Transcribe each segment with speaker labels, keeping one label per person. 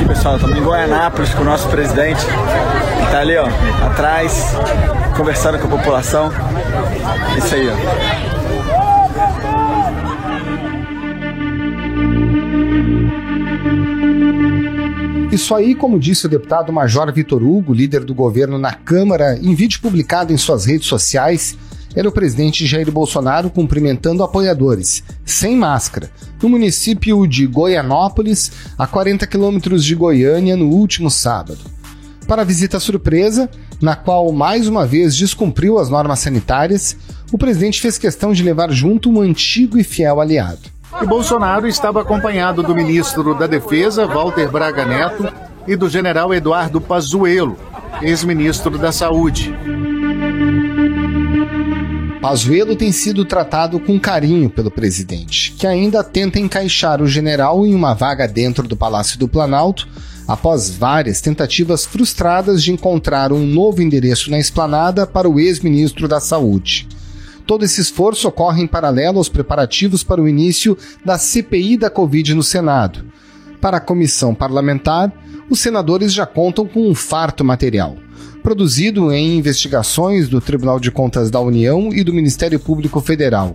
Speaker 1: pessoal, estamos em Goianápolis com o nosso presidente, que está ali, ó, atrás, conversando com a população. Isso aí, ó.
Speaker 2: Isso aí, como disse o deputado Major Vitor Hugo, líder do governo na Câmara, em vídeo publicado em suas redes sociais, era o presidente Jair Bolsonaro cumprimentando apoiadores, sem máscara, no município de Goianápolis, a 40 quilômetros de Goiânia, no último sábado. Para a visita surpresa, na qual mais uma vez descumpriu as normas sanitárias, o presidente fez questão de levar junto um antigo e fiel aliado.
Speaker 3: E Bolsonaro estava acompanhado do ministro da Defesa, Walter Braga Neto, e do general Eduardo Pazuello, ex-ministro da Saúde.
Speaker 2: Pazuello tem sido tratado com carinho pelo presidente, que ainda tenta encaixar o general em uma vaga dentro do Palácio do Planalto, após várias tentativas frustradas de encontrar um novo endereço na esplanada para o ex-ministro da Saúde. Todo esse esforço ocorre em paralelo aos preparativos para o início da CPI da Covid no Senado. Para a comissão parlamentar, os senadores já contam com um farto material, produzido em investigações do Tribunal de Contas da União e do Ministério Público Federal,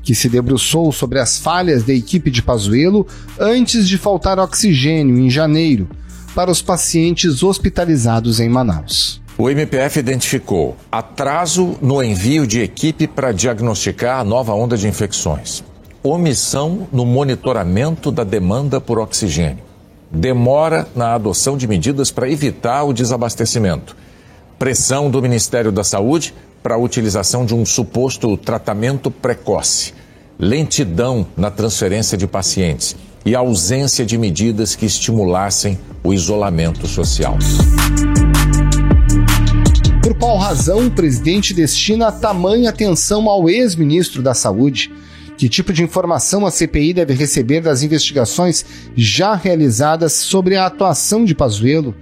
Speaker 2: que se debruçou sobre as falhas da equipe de Pazuello antes de faltar oxigênio em janeiro para os pacientes hospitalizados em Manaus.
Speaker 4: O MPF identificou atraso no envio de equipe para diagnosticar a nova onda de infecções, omissão no monitoramento da demanda por oxigênio, demora na adoção de medidas para evitar o desabastecimento, pressão do Ministério da Saúde para a utilização de um suposto tratamento precoce, lentidão na transferência de pacientes e ausência de medidas que estimulassem o isolamento social.
Speaker 2: Por qual razão o presidente destina tamanha atenção ao ex-ministro da Saúde? Que tipo de informação a CPI deve receber das investigações já realizadas sobre a atuação de Pazuello?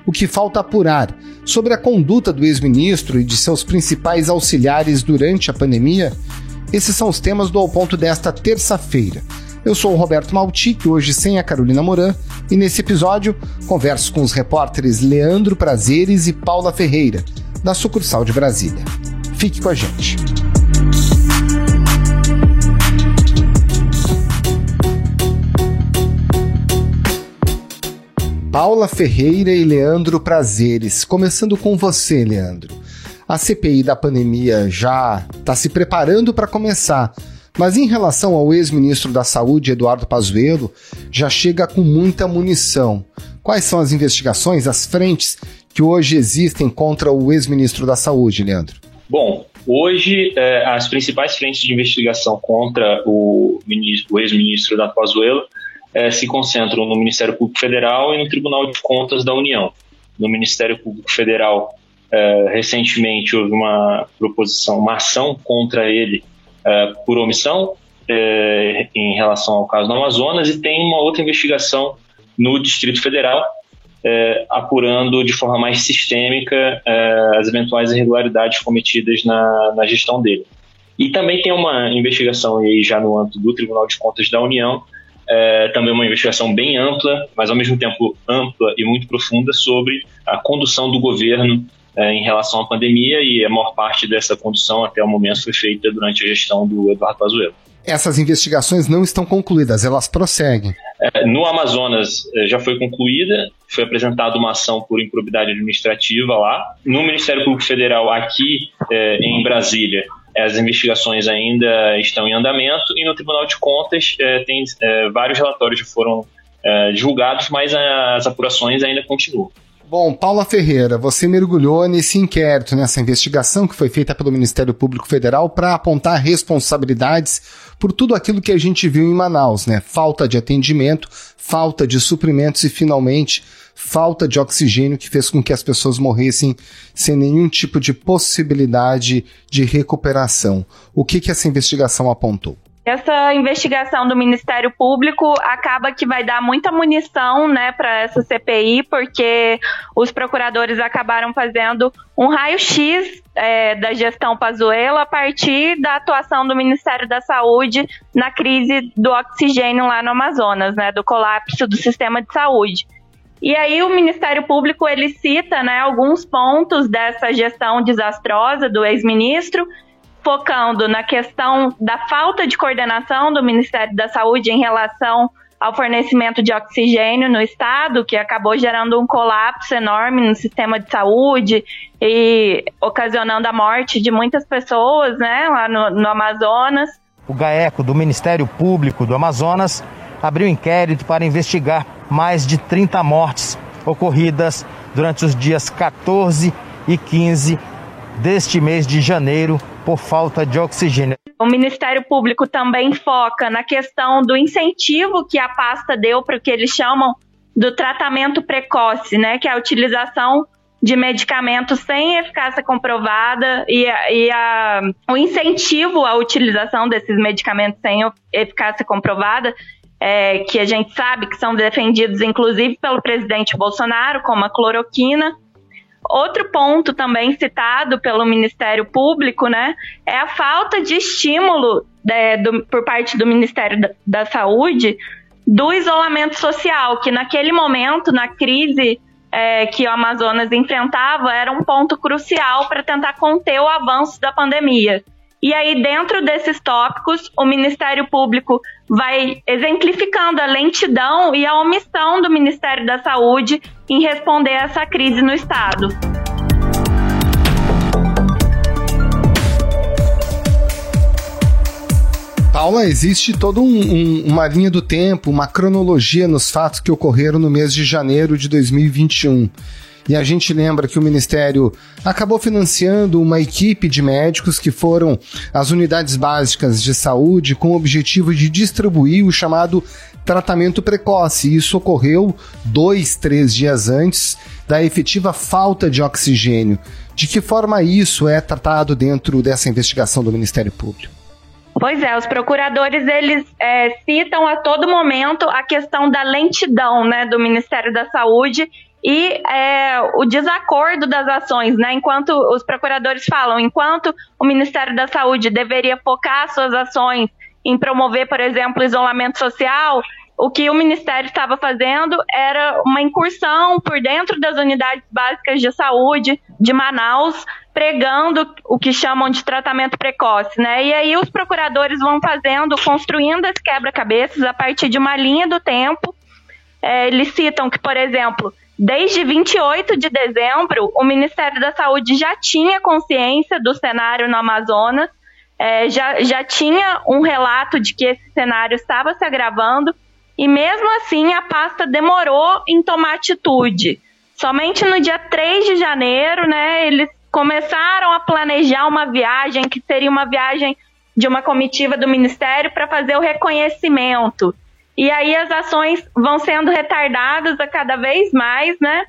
Speaker 2: O que falta apurar sobre a conduta do ex-ministro e de seus principais auxiliares durante a pandemia? Esses são os temas do Ao Ponto desta terça-feira. Eu sou o Roberto Maltic, hoje sem a Carolina Moran, e nesse episódio converso com os repórteres Leandro Prazeres e Paula Ferreira, da sucursal de Brasília. Fique com a gente. Paula Ferreira e Leandro Prazeres. Começando com você, Leandro. A CPI da pandemia já está se preparando para começar, mas em relação ao ex-ministro da Saúde, Eduardo Pazuello, já chega com muita munição. Quais são as investigações, as frentes que hoje existem contra o ex-ministro da Saúde, Leandro?
Speaker 5: Bom, hoje as principais frentes de investigação contra o ex-ministro Eduardo Pazuello se concentram no Ministério Público Federal e no Tribunal de Contas da União. No Ministério Público Federal, recentemente houve uma ação contra ele por omissão em relação ao caso do Amazonas, e tem uma outra investigação no Distrito Federal apurando de forma mais sistêmica as eventuais irregularidades cometidas na gestão dele. E também tem uma investigação aí já no âmbito do Tribunal de Contas da União, também uma investigação bem ampla, mas ao mesmo tempo ampla e muito profunda sobre a condução do governo em relação à pandemia, e a maior parte dessa condução até o momento foi feita durante a gestão do Eduardo Pazuello.
Speaker 2: Essas investigações não estão concluídas, elas prosseguem.
Speaker 5: No Amazonas já foi concluída, foi apresentada uma ação por improbidade administrativa lá. No Ministério Público Federal, aqui em Brasília, as investigações ainda estão em andamento, e no Tribunal de Contas tem vários relatórios que foram divulgados, mas as apurações ainda continuam.
Speaker 2: Bom, Paula Ferreira, você mergulhou nesse inquérito, nessa investigação que foi feita pelo Ministério Público Federal para apontar responsabilidades por tudo aquilo que a gente viu em Manaus, né? Falta de atendimento, falta de suprimentos e, finalmente, falta de oxigênio, que fez com que as pessoas morressem sem nenhum tipo de possibilidade de recuperação. O que essa investigação apontou?
Speaker 6: Essa investigação do Ministério Público acaba que vai dar muita munição, né, para essa CPI, porque os procuradores acabaram fazendo um raio-x da gestão Pazuello a partir da atuação do Ministério da Saúde na crise do oxigênio lá no Amazonas, né, do colapso do sistema de saúde. E aí o Ministério Público, ele cita, né, alguns pontos dessa gestão desastrosa do ex-ministro, focando na questão da falta de coordenação do Ministério da Saúde em relação ao fornecimento de oxigênio no estado, que acabou gerando um colapso enorme no sistema de saúde e ocasionando a morte de muitas pessoas, né, lá no Amazonas.
Speaker 7: O GAECO do Ministério Público do Amazonas abriu inquérito para investigar mais de 30 mortes ocorridas durante os dias 14 e 15 deste mês de janeiro por falta de oxigênio.
Speaker 6: O Ministério Público também foca na questão do incentivo que a pasta deu para o que eles chamam do tratamento precoce, né, que é a utilização de medicamentos sem eficácia comprovada o incentivo à utilização desses medicamentos sem eficácia comprovada, que a gente sabe que são defendidos inclusive pelo presidente Bolsonaro, como a cloroquina. Outro ponto também citado pelo Ministério Público, né, é a falta de estímulo por parte do Ministério da Saúde do isolamento social, que naquele momento, na crise que o Amazonas enfrentava, era um ponto crucial para tentar conter o avanço da pandemia. E aí, dentro desses tópicos, o Ministério Público vai exemplificando a lentidão e a omissão do Ministério da Saúde em responder a essa crise no Estado.
Speaker 2: Paula, existe toda uma linha do tempo, uma cronologia nos fatos que ocorreram no mês de janeiro de 2021. E a gente lembra que o Ministério acabou financiando uma equipe de médicos que foram às unidades básicas de saúde com o objetivo de distribuir o chamado tratamento precoce. Isso ocorreu 2-3 dias antes da efetiva falta de oxigênio. De que forma isso é tratado dentro dessa investigação do Ministério Público?
Speaker 6: Pois é, os procuradores, eles citam a todo momento a questão da lentidão, né, do Ministério da Saúde e o desacordo das ações, né? Enquanto os procuradores falam, enquanto o Ministério da Saúde deveria focar suas ações em promover, por exemplo, isolamento social, o que o Ministério estava fazendo era uma incursão por dentro das unidades básicas de saúde de Manaus, pregando o que chamam de tratamento precoce, né? E aí os procuradores vão construindo esse quebra-cabeças a partir de uma linha do tempo. Eles citam que, por exemplo, desde 28 de dezembro, o Ministério da Saúde já tinha consciência do cenário no Amazonas, já tinha um relato de que esse cenário estava se agravando, e mesmo assim a pasta demorou em tomar atitude. Somente no dia 3 de janeiro, né, eles começaram a planejar uma viagem, que seria uma viagem de uma comitiva do Ministério para fazer o reconhecimento. E aí as ações vão sendo retardadas a cada vez mais, né?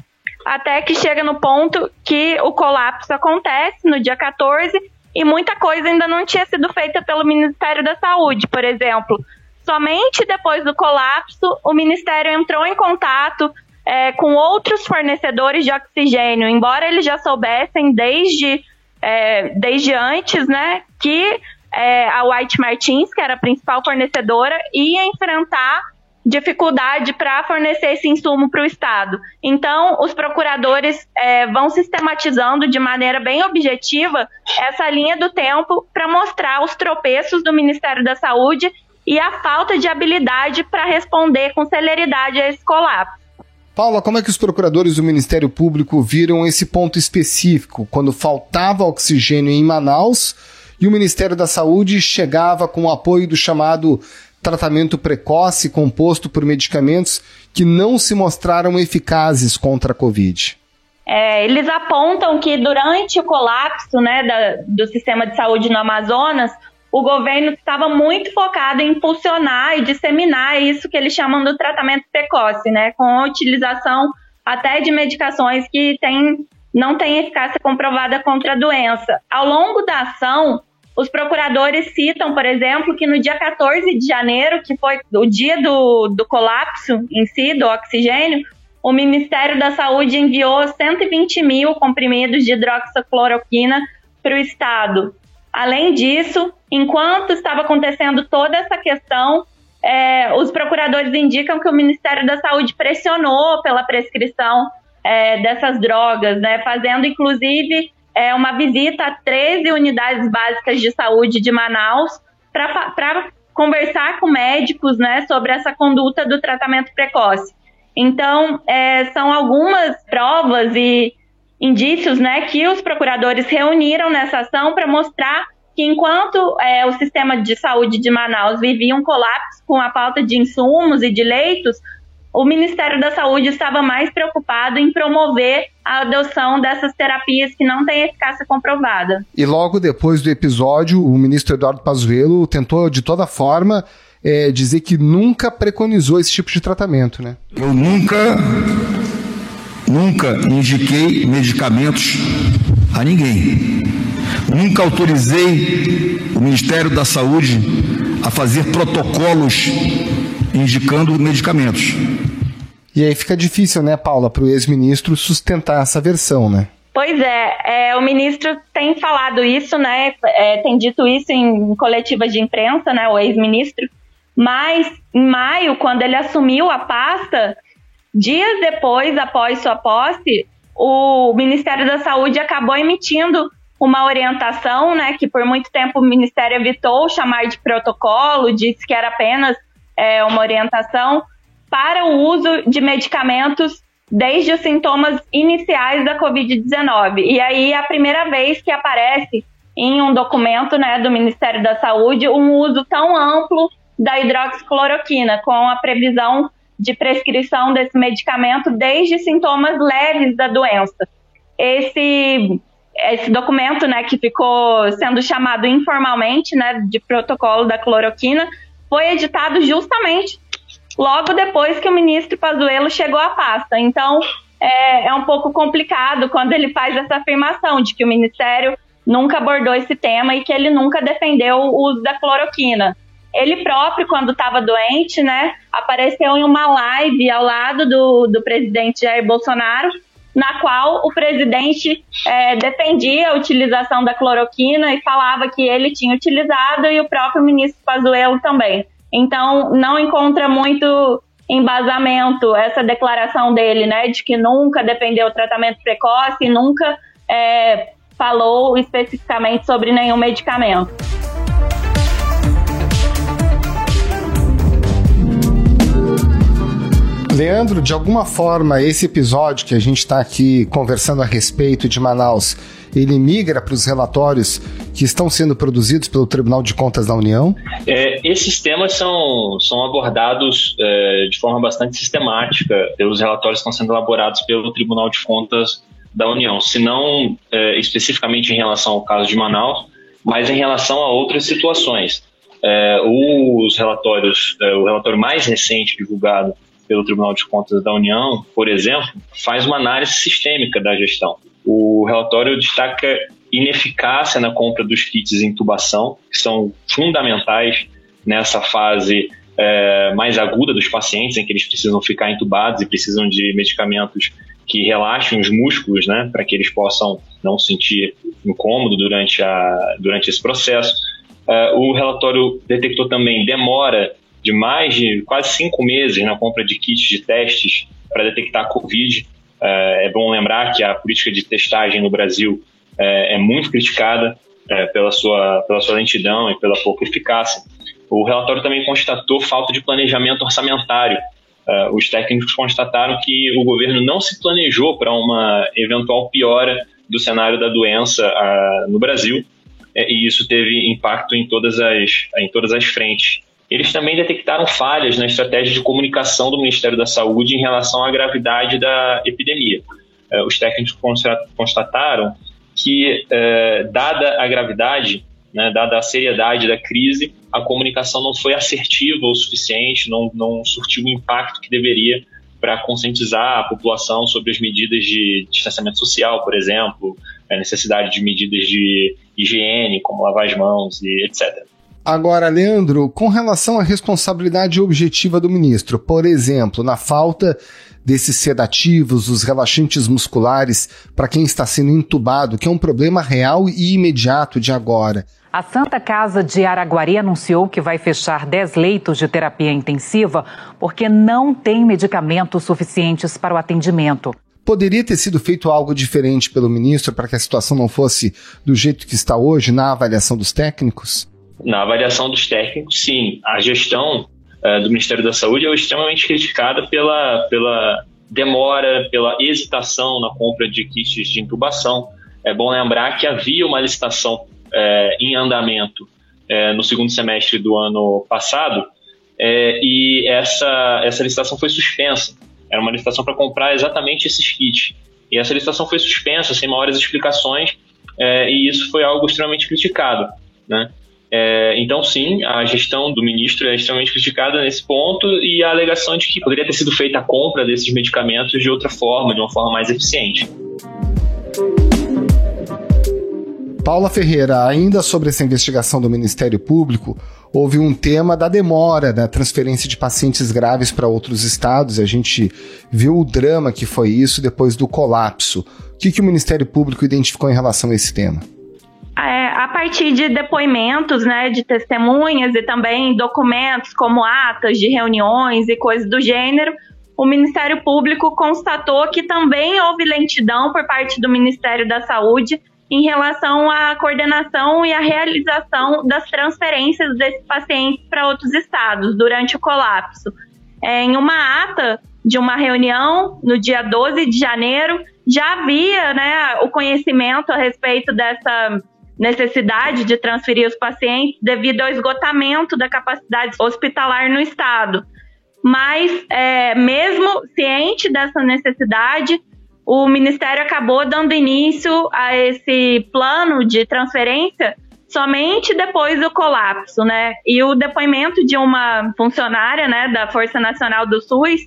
Speaker 6: Até que chega no ponto que o colapso acontece no dia 14 e muita coisa ainda não tinha sido feita pelo Ministério da Saúde. Por exemplo, somente depois do colapso, o Ministério entrou em contato com outros fornecedores de oxigênio, embora eles já soubessem desde antes, né, que a White Martins, que era a principal fornecedora, ia enfrentar dificuldade para fornecer esse insumo para o Estado. Então, os procuradores vão sistematizando de maneira bem objetiva essa linha do tempo para mostrar os tropeços do Ministério da Saúde e a falta de habilidade para responder com celeridade a esse colapso.
Speaker 2: Paula, como é que os procuradores do Ministério Público viram esse ponto específico, quando faltava oxigênio em Manaus e o Ministério da Saúde chegava com o apoio do chamado tratamento precoce composto por medicamentos que não se mostraram eficazes contra a Covid?
Speaker 6: Eles apontam que durante o colapso, né, do sistema de saúde no Amazonas, o governo estava muito focado em impulsionar e disseminar isso que eles chamam do tratamento precoce, né, com a utilização até de medicações que não têm eficácia comprovada contra a doença. Ao longo da ação, os procuradores citam, por exemplo, que no dia 14 de janeiro, que foi o dia do colapso em si, do oxigênio, o Ministério da Saúde enviou 120 mil comprimidos de hidroxicloroquina para o Estado. Além disso, enquanto estava acontecendo toda essa questão, os procuradores indicam que o Ministério da Saúde pressionou pela prescrição dessas drogas, né, fazendo inclusive uma visita a 13 unidades básicas de saúde de Manaus para conversar com médicos, né, sobre essa conduta do tratamento precoce. Então, são algumas provas e indícios, né, que os procuradores reuniram nessa ação para mostrar que enquanto o sistema de saúde de Manaus vivia um colapso com a falta de insumos e de leitos, o Ministério da Saúde estava mais preocupado em promover a adoção dessas terapias que não têm eficácia comprovada.
Speaker 2: E logo depois do episódio, o ministro Eduardo Pazuello tentou de toda forma dizer que nunca preconizou esse tipo de tratamento, né?
Speaker 8: Eu nunca indiquei medicamentos a ninguém. Nunca autorizei o Ministério da Saúde a fazer protocolos indicando medicamentos.
Speaker 2: E aí fica difícil, né, Paula, para o ex-ministro sustentar essa versão, né?
Speaker 6: Pois o ministro tem falado isso, né, tem dito isso em coletivas de imprensa, né, o ex-ministro, mas em maio, quando ele assumiu a pasta, dias depois, após sua posse, o Ministério da Saúde acabou emitindo uma orientação, né, que por muito tempo o Ministério evitou chamar de protocolo, disse que era apenas uma orientação para o uso de medicamentos desde os sintomas iniciais da Covid-19. E aí é a primeira vez que aparece em um documento, né, do Ministério da Saúde um uso tão amplo da hidroxicloroquina, com a previsão de prescrição desse medicamento desde sintomas leves da doença. Esse documento, né, que ficou sendo chamado informalmente, né, de protocolo da cloroquina, foi editado justamente logo depois que o ministro Pazuello chegou à pasta. Então, é um pouco complicado quando ele faz essa afirmação de que o Ministério nunca abordou esse tema e que ele nunca defendeu o uso da cloroquina. Ele próprio, quando estava doente, né, apareceu em uma live ao lado do presidente Jair Bolsonaro, na qual o presidente defendia a utilização da cloroquina e falava que ele tinha utilizado e o próprio ministro Pazuello também. Então, não encontra muito embasamento essa declaração dele, né, de que nunca defendeu o tratamento precoce e nunca falou especificamente sobre nenhum medicamento.
Speaker 2: Leandro, de alguma forma, esse episódio que a gente está aqui conversando a respeito de Manaus, ele migra para os relatórios que estão sendo produzidos pelo Tribunal de Contas da União?
Speaker 5: Esses temas são abordados de forma bastante sistemática pelos relatórios que estão sendo elaborados pelo Tribunal de Contas da União, se não especificamente em relação ao caso de Manaus, mas em relação a outras situações. O relatório mais recente divulgado pelo Tribunal de Contas da União, por exemplo, faz uma análise sistêmica da gestão. O relatório destaca ineficácia na compra dos kits de intubação, que são fundamentais nessa fase mais aguda dos pacientes, em que eles precisam ficar intubados e precisam de medicamentos que relaxem os músculos, né, para que eles possam não sentir incômodo durante esse processo. O relatório detectou também demora de mais de quase 5 meses na compra de kits de testes para detectar a Covid. É bom lembrar que a política de testagem no Brasil é muito criticada pela sua lentidão e pela pouca eficácia. O relatório também constatou falta de planejamento orçamentário. Os técnicos constataram que o governo não se planejou para uma eventual piora do cenário da doença no Brasil, e isso teve impacto em todas as frentes. Eles também detectaram falhas na estratégia de comunicação do Ministério da Saúde em relação à gravidade da epidemia. Os técnicos constataram que, dada a gravidade, né, dada a seriedade da crise, a comunicação não foi assertiva o suficiente, não surtiu o impacto que deveria para conscientizar a população sobre as medidas de distanciamento social, por exemplo, a necessidade de medidas de higiene, como lavar as mãos e etc.
Speaker 2: Agora, Leandro, com relação à responsabilidade objetiva do ministro, por exemplo, na falta desses sedativos, os relaxantes musculares para quem está sendo entubado, que é um problema real e imediato de agora,
Speaker 9: A Santa Casa de Araguari anunciou que vai fechar 10 leitos de terapia intensiva porque não tem medicamentos suficientes para o atendimento.
Speaker 2: Poderia ter sido feito algo diferente pelo ministro para que a situação não fosse do jeito que está hoje, na avaliação dos técnicos?
Speaker 5: Na avaliação dos técnicos, sim. A gestão do Ministério da Saúde é extremamente criticada pela demora, pela hesitação na compra de kits de intubação. É bom lembrar que havia uma licitação em andamento no segundo semestre do ano passado e essa licitação foi suspensa. Era uma licitação para comprar exatamente esses kits. E essa licitação foi suspensa, sem maiores explicações, e isso foi algo extremamente criticado, né? Então, sim, a gestão do ministro é extremamente criticada nesse ponto e a alegação de que poderia ter sido feita a compra desses medicamentos de outra forma, de uma forma mais eficiente.
Speaker 2: Paula Ferreira, ainda sobre essa investigação do Ministério Público, houve um tema da demora da transferência de pacientes graves para outros estados. A gente viu o drama que foi isso depois do colapso. O que o Ministério Público identificou em relação a esse tema?
Speaker 6: A partir de depoimentos, né, de testemunhas e também documentos como atas de reuniões e coisas do gênero, o Ministério Público constatou que também houve lentidão por parte do Ministério da Saúde em relação à coordenação e à realização das transferências desses pacientes para outros estados durante o colapso. Em uma ata de uma reunião, no dia 12 de janeiro, já havia, né, o conhecimento a respeito dessa necessidade de transferir os pacientes devido ao esgotamento da capacidade hospitalar no estado. Mas, mesmo ciente dessa necessidade, o Ministério acabou dando início a esse plano de transferência somente depois do colapso, né? E o depoimento de uma funcionária, né, da Força Nacional do SUS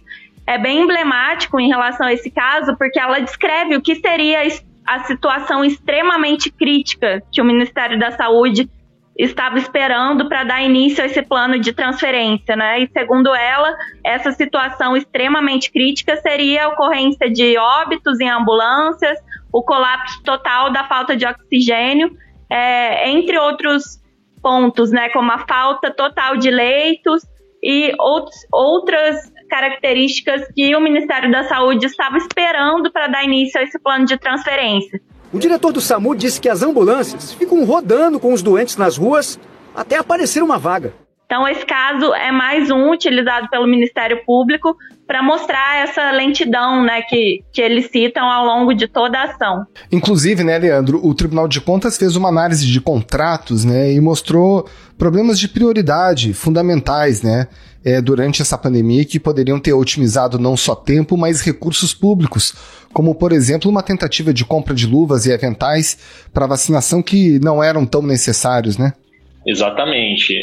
Speaker 6: é bem emblemático em relação a esse caso, porque ela descreve o que seria a situação extremamente crítica que o Ministério da Saúde estava esperando para dar início a esse plano de transferência, né? E segundo ela, essa situação extremamente crítica seria a ocorrência de óbitos em ambulâncias, o colapso total da falta de oxigênio, entre outros pontos, né? Como a falta total de leitos e outras características que o Ministério da Saúde estava esperando para dar início a esse plano de transferência.
Speaker 10: O diretor do SAMU disse que as ambulâncias ficam rodando com os doentes nas ruas até aparecer uma vaga.
Speaker 6: Então, esse caso é mais um utilizado pelo Ministério Público para mostrar essa lentidão, né, que eles citam ao longo de toda a ação.
Speaker 2: Inclusive, né, Leandro, o Tribunal de Contas fez uma análise de contratos, né, e mostrou problemas de prioridade fundamentais, né, durante essa pandemia que poderiam ter otimizado não só tempo, mas recursos públicos, como, por exemplo, uma tentativa de compra de luvas e aventais para vacinação que não eram tão necessários, né?
Speaker 5: Exatamente.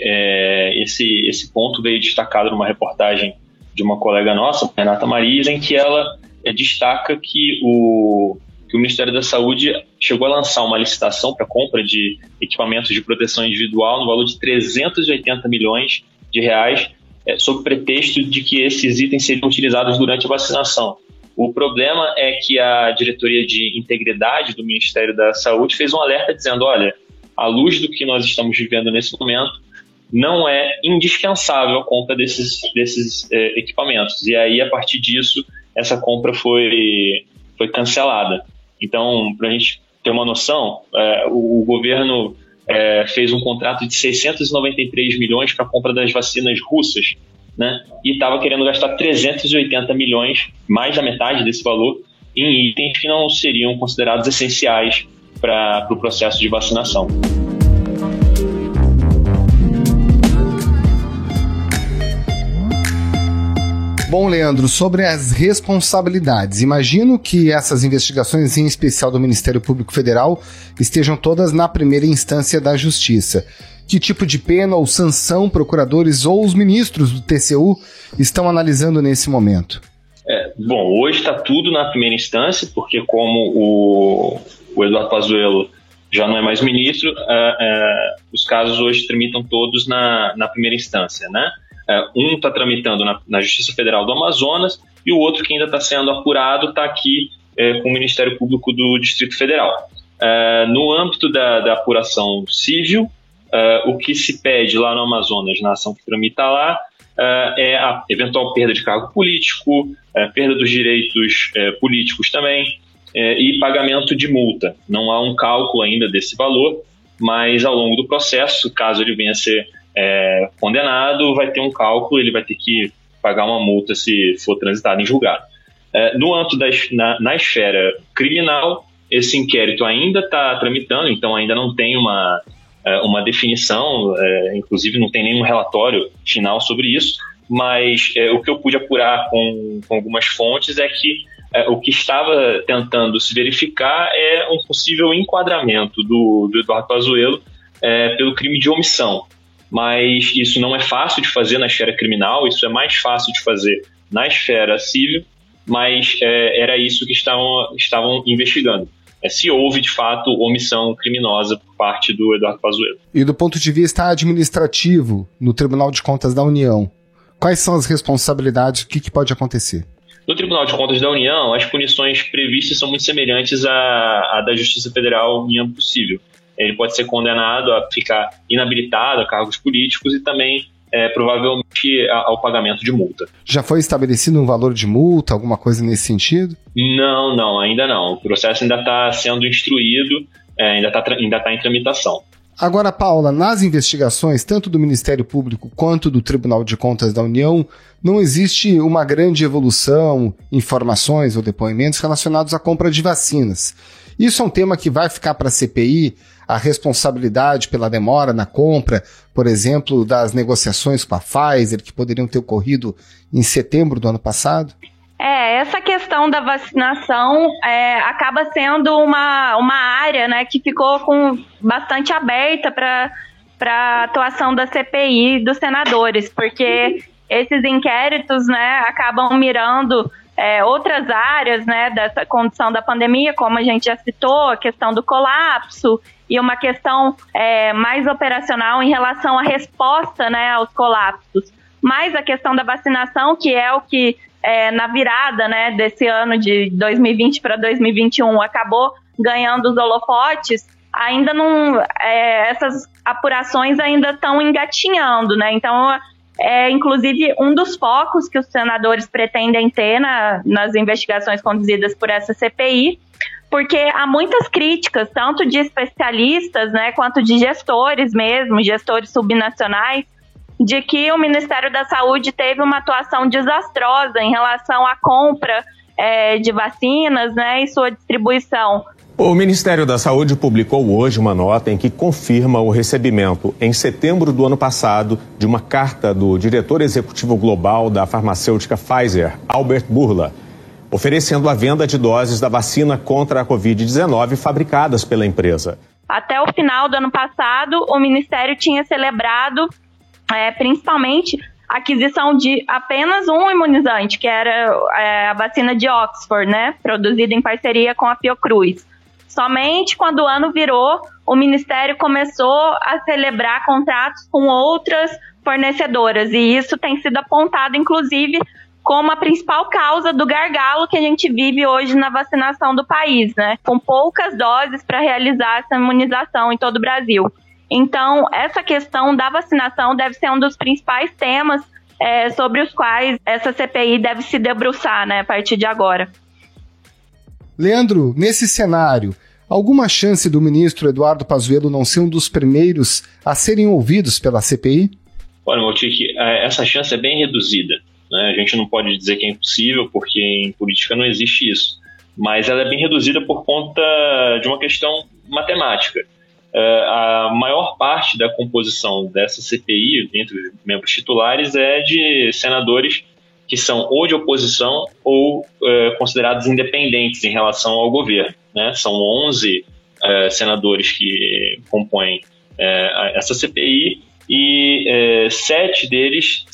Speaker 5: Esse ponto veio destacado numa reportagem de uma colega nossa, Renata Mariz, em que ela destaca que o Ministério da Saúde chegou a lançar uma licitação para compra de equipamentos de proteção individual no valor de 380 milhões de reais, sob pretexto de que esses itens seriam utilizados durante a vacinação. O problema é que a Diretoria de Integridade do Ministério da Saúde fez um alerta dizendo, olha, à luz do que nós estamos vivendo nesse momento, não é indispensável a compra desses equipamentos. E aí, a partir disso, essa compra foi cancelada. Então, para a gente ter uma noção, o governo fez um contrato de 693 milhões para a compra das vacinas russas, né? E estava querendo gastar 380 milhões, mais da metade desse valor, em itens que não seriam considerados essenciais para o processo de vacinação.
Speaker 2: Bom, Leandro, sobre as responsabilidades, imagino que essas investigações, em especial do Ministério Público Federal, estejam todas na primeira instância da Justiça. Que tipo de pena ou sanção procuradores ou os ministros do TCU estão analisando nesse momento?
Speaker 5: Bom, hoje está tudo na primeira instância, porque como o Eduardo Pazuello já não é mais ministro, os casos hoje tramitam todos na primeira instância, né? Um está tramitando na Justiça Federal do Amazonas e o outro que ainda está sendo apurado está aqui com o Ministério Público do Distrito Federal. No âmbito da apuração civil, o que se pede lá no Amazonas, na ação que tramita lá, é a eventual perda de cargo político, perda dos direitos políticos também, e pagamento de multa. Não há um cálculo ainda desse valor, mas ao longo do processo, caso ele venha a ser condenado, vai ter um cálculo, ele vai ter que pagar uma multa se for transitado em julgado. No âmbito na esfera criminal, esse inquérito ainda está tramitando, então ainda não tem uma definição, inclusive não tem nenhum relatório final sobre isso, mas o que eu pude apurar com algumas fontes é que o que estava tentando se verificar é um possível enquadramento do Eduardo Pazuello pelo crime de omissão. Mas isso não é fácil de fazer na esfera criminal, isso é mais fácil de fazer na esfera civil, mas era isso que estavam investigando. Se houve, de fato, omissão criminosa por parte do Eduardo Pazuello.
Speaker 2: E do ponto de vista administrativo, no Tribunal de Contas da União, quais são as responsabilidades, o que pode acontecer?
Speaker 5: No Tribunal de Contas da União, as punições previstas são muito semelhantes à da Justiça Federal em âmbito civil. Ele pode ser condenado a ficar inabilitado a cargos políticos e também, provavelmente, ao pagamento de multa.
Speaker 2: Já foi estabelecido um valor de multa, alguma coisa nesse sentido?
Speaker 5: Não, ainda não. O processo ainda está sendo instruído, ainda está em tramitação.
Speaker 2: Agora, Paula, nas investigações, tanto do Ministério Público quanto do Tribunal de Contas da União, não existe uma grande evolução, informações ou depoimentos relacionados à compra de vacinas. Isso é um tema que vai ficar para a CPI, a responsabilidade pela demora na compra, por exemplo, das negociações com a Pfizer, que poderiam ter ocorrido em setembro do ano passado?
Speaker 6: Essa questão da vacinação acaba sendo uma área, né, que ficou bastante aberta para a atuação da CPI dos senadores, porque esses inquéritos, né, acabam mirando outras áreas, né, dessa condição da pandemia, como a gente já citou, a questão do colapso e uma questão mais operacional em relação à resposta, né, aos colapsos. Mas a questão da vacinação, que é o que na virada, né, desse ano de 2020 para 2021 acabou ganhando os holofotes, ainda não, essas apurações ainda estão engatinhando, né? Então, inclusive um dos focos que os senadores pretendem ter nas investigações conduzidas por essa CPI, porque há muitas críticas, tanto de especialistas, né, quanto de gestores mesmo, gestores subnacionais, de que o Ministério da Saúde teve uma atuação desastrosa em relação à compra de vacinas, né, e sua distribuição.
Speaker 11: O Ministério da Saúde publicou hoje uma nota em que confirma o recebimento, em setembro do ano passado, de uma carta do diretor executivo global da farmacêutica Pfizer, Albert Bourla, oferecendo a venda de doses da vacina contra a Covid-19 fabricadas pela empresa.
Speaker 6: Até o final do ano passado, o Ministério tinha celebrado principalmente a aquisição de apenas um imunizante, que era a vacina de Oxford, né, produzida em parceria com a Fiocruz. Somente quando o ano virou, o Ministério começou a celebrar contratos com outras fornecedoras, e isso tem sido apontado, inclusive, como a principal causa do gargalo que a gente vive hoje na vacinação do país, né, com poucas doses para realizar essa imunização em todo o Brasil. Então, essa questão da vacinação deve ser um dos principais temas sobre os quais essa CPI deve se debruçar, né, a partir de agora.
Speaker 2: Leandro, nesse cenário, alguma chance do ministro Eduardo Pazuello não ser um dos primeiros a serem ouvidos pela CPI?
Speaker 5: Olha, Maltic, essa chance é bem reduzida, né? A gente não pode dizer que é impossível, porque em política não existe isso. Mas ela é bem reduzida por conta de uma questão matemática. A maior parte da composição dessa CPI, entre os membros titulares, é de senadores que são ou de oposição ou considerados independentes em relação ao governo, né? São 11 senadores que compõem essa CPI e 7 deles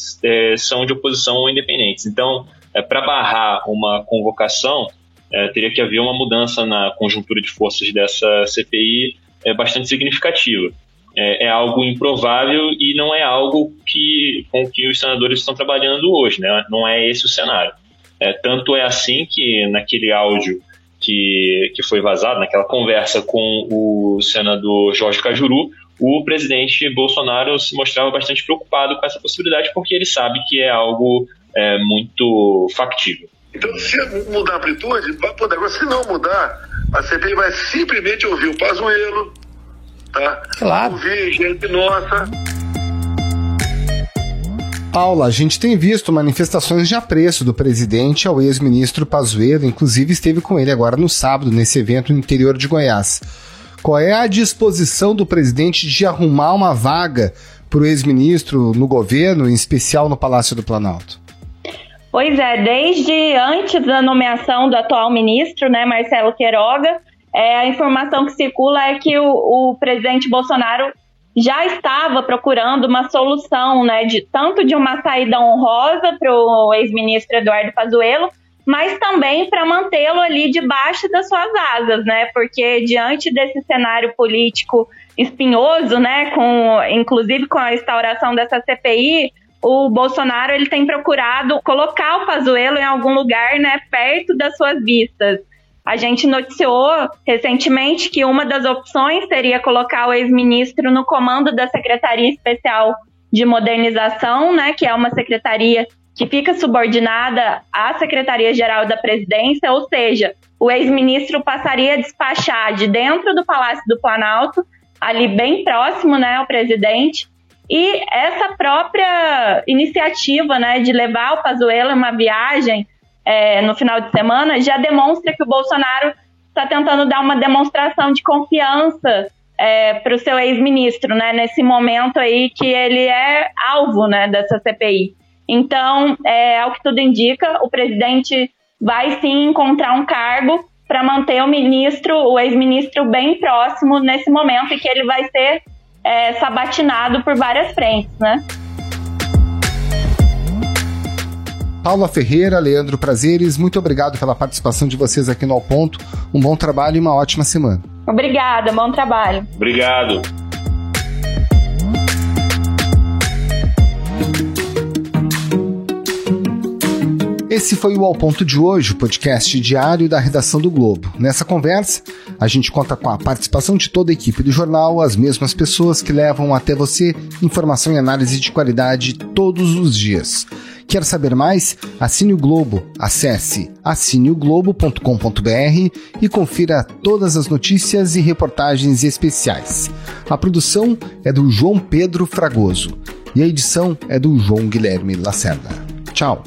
Speaker 5: são de oposição ou independentes. Então, para barrar uma convocação, teria que haver uma mudança na conjuntura de forças dessa CPI bastante significativa. É algo improvável e não é algo com que os senadores estão trabalhando hoje, né? Não é esse o cenário. Tanto é assim que naquele áudio que foi vazado, naquela conversa com o senador Jorge Cajuru, o presidente Bolsonaro se mostrava bastante preocupado com essa possibilidade, porque ele sabe que é algo muito factível.
Speaker 12: Então, se mudar a amplitude, vai poder. Agora, se não mudar, a CPI vai simplesmente ouvir o Pazuello, tá?
Speaker 2: Claro.
Speaker 12: Ouvir gente nossa.
Speaker 2: Paula, a gente tem visto manifestações de apreço do presidente ao ex-ministro Pazuello, inclusive esteve com ele agora no sábado, nesse evento no interior de Goiás. Qual é a disposição do presidente de arrumar uma vaga para o ex-ministro no governo, em especial no Palácio do Planalto?
Speaker 6: Pois é, desde antes da nomeação do atual ministro, né, Marcelo Queiroga, a informação que circula é que o presidente Bolsonaro já estava procurando uma solução, né, tanto de uma saída honrosa para o ex-ministro Eduardo Pazuello, mas também para mantê-lo ali debaixo das suas asas, né, porque diante desse cenário político espinhoso, né, inclusive com a instauração dessa CPI, o Bolsonaro ele tem procurado colocar o Pazuello em algum lugar, né, perto das suas vistas. A gente noticiou recentemente que uma das opções seria colocar o ex-ministro no comando da Secretaria Especial de Modernização, né, que é uma secretaria que fica subordinada à Secretaria-Geral da Presidência, ou seja, o ex-ministro passaria a despachar de dentro do Palácio do Planalto, ali bem próximo, né, ao presidente. E essa própria iniciativa, né, de levar o Pazuello em uma viagem no final de semana já demonstra que o Bolsonaro está tentando dar uma demonstração de confiança para o seu ex-ministro, né, nesse momento aí que ele é alvo, né, dessa CPI. Então, ao que tudo indica, o presidente vai sim encontrar um cargo para manter o ex-ministro bem próximo nesse momento e que ele vai ser sabatinado por várias frentes, né?
Speaker 2: Paula Ferreira, Leandro Prazeres, muito obrigado pela participação de vocês aqui no Ao Ponto. Um bom trabalho e uma ótima semana.
Speaker 6: Obrigada, bom trabalho.
Speaker 5: Obrigado.
Speaker 2: Esse foi o Ao Ponto de hoje, o podcast diário da redação do Globo. Nessa conversa, a gente conta com a participação de toda a equipe do jornal, as mesmas pessoas que levam até você informação e análise de qualidade todos os dias. Quer saber mais? Assine o Globo. Acesse assineoglobo.com.br e confira todas as notícias e reportagens especiais. A produção é do João Pedro Fragoso e a edição é do João Guilherme Lacerda. Tchau!